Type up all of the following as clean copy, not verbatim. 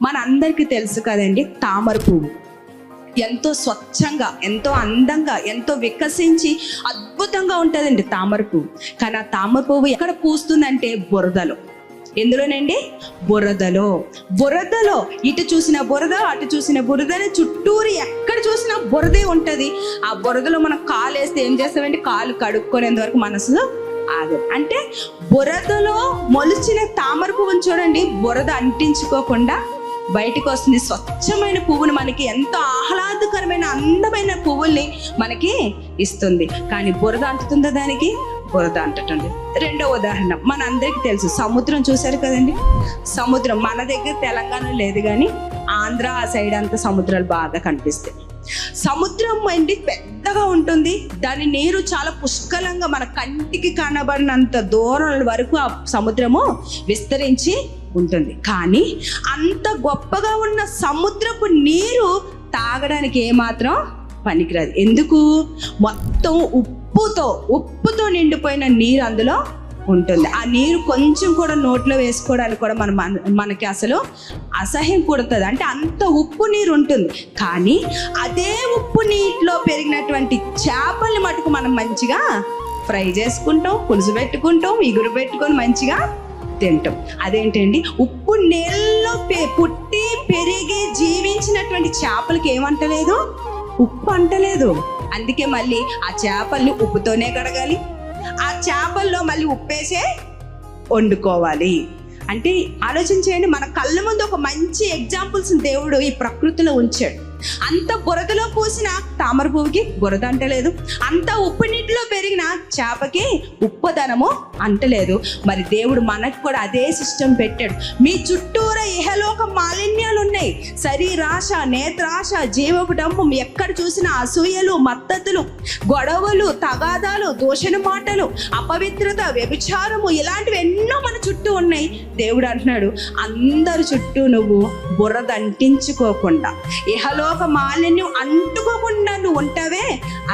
మన అందరికీ తెలుసు కదండి, తామర పువ్వు ఎంతో స్వచ్ఛంగా, ఎంతో అందంగా, ఎంతో వికసించి అద్భుతంగా ఉంటుందండి తామర పువ్వు. కానీ ఆ తామర పువ్వు ఎక్కడ పూస్తుందంటే బురదలో. ఎందులోనండి? బురదలో. బురదలో ఇటు చూసిన బురద, అటు చూసిన బురదని, చుట్టూరు ఎక్కడ చూసినా బురదే ఉంటుంది. ఆ బురదలో మనం కాలు వేస్తే ఏం చేస్తామంటే కాలు కడుక్కునేంత వరకు మనసు ఆగదు. అంటే బురదలో మొలిచిన తామర పువ్వుని చూడండి, బురద అంటించుకోకుండా బయటకు వస్తుంది. స్వచ్ఛమైన పువ్వుని మనకి, ఎంతో ఆహ్లాదకరమైన అందమైన పువ్వుల్ని మనకి ఇస్తుంది. కానీ బురద అంటుతుందా? దానికి బురద అంటటుంది. రెండో ఉదాహరణ మన అందరికీ తెలుసు, సముద్రం చూశారు కదండి. సముద్రం మన దగ్గర తెలంగాణ లేదు, కానీ ఆంధ్ర ఆ సైడ్ అంతా సముద్రాలు బాగా కనిపిస్తాయి. సముద్రం అండి పెద్దగా ఉంటుంది, దాని నీరు చాలా పుష్కలంగా మన కంటికి కనబడినంత దూరం వరకు ఆ సముద్రము విస్తరించి ఉంటుంది. కానీ అంత గొప్పగా ఉన్న సముద్రపు నీరు తాగడానికి ఏమాత్రం పనికిరాదు. ఎందుకు? మొత్తం ఉప్పుతో నిండిపోయిన నీరు అందులో ఉంటుంది. ఆ నీరు కొంచెం కూడా నోట్లో వేసుకోవడానికి కూడా మనకి అసలు అసహ్యం పుడుతుంది. అంటే అంత ఉప్పు నీరు ఉంటుంది. కానీ అదే ఉప్పు నీటిలో పెరిగినటువంటి చేపల్ని మటుకు మనం మంచిగా ఫ్రై చేసుకుంటాం, పులుసు పెట్టుకుంటాం, ఇగురు పెట్టుకొని మంచిగా తింటాం. అదేంటండి? ఉప్పు నీళ్ళలో పుట్టి పెరిగి జీవించినటువంటి చేపలకి ఏమంటలేదు? ఉప్పు అంటలేదు. అందుకే మళ్ళీ ఆ చేపల్ని ఉప్పుతోనే కడగాలి, ఆ చేపల్లో మళ్ళీ ఉప్పేసే వండుకోవాలి. అంటే ఆలోచించేయండి, మన కళ్ళ ముందు ఒక మంచి ఎగ్జాంపుల్స్ దేవుడు ఈ ప్రకృతిలో ఉంచాడు. అంత బురదలో పూసిన తామర పువ్వుకి బురద అంటలేదు, అంత ఉప్పు నీటిలో పెరిగిన చేపకి ఉప్పుదనము అంటలేదు. మరి దేవుడు మనకు కూడా అదే సిస్టమ్ పెట్టాడు. మీ చుట్టూరా ఇహలోక మాలిన్యాలు ఉన్నాయి. శరీరాశ, నేత్రాశ, జీవపు డంబం, ఎక్కడ చూసినా అసూయలు, మత్తతులు, గొడవలు, తగాదాలు, దూషణ మాటలు, అపవిత్రత, వ్యభిచారము, ఇలాంటివి ఎన్నో మన చుట్టూ ఉన్నాయి. దేవుడు అంటున్నాడు, అందరి చుట్టూ నువ్వు బురద అంటించుకోకుండా, ఇహలోక మాలిన్యం అంటుకోకుండా నువ్వు ఉంటావే,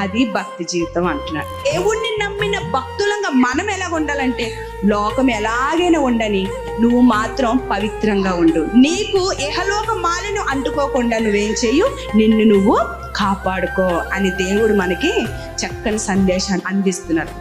అది భక్తి జీవితం అంటున్నాడు. దేవుణ్ణి నమ్మిన భక్తులంగా మనం ఎలా ఉండాలంటే, లోకం ఎలాగైనా ఉండని, నువ్వు మాత్రం పవిత్రంగా ఉండు. నీకు ఇహలోక మాలిన్యం అంటుకోకుండా నువ్వేం చేయు, నిన్ను నువ్వు కాపాడుకో అని దేవుడు మనకి చక్కని సందేశాన్ని అందిస్తున్నాడు.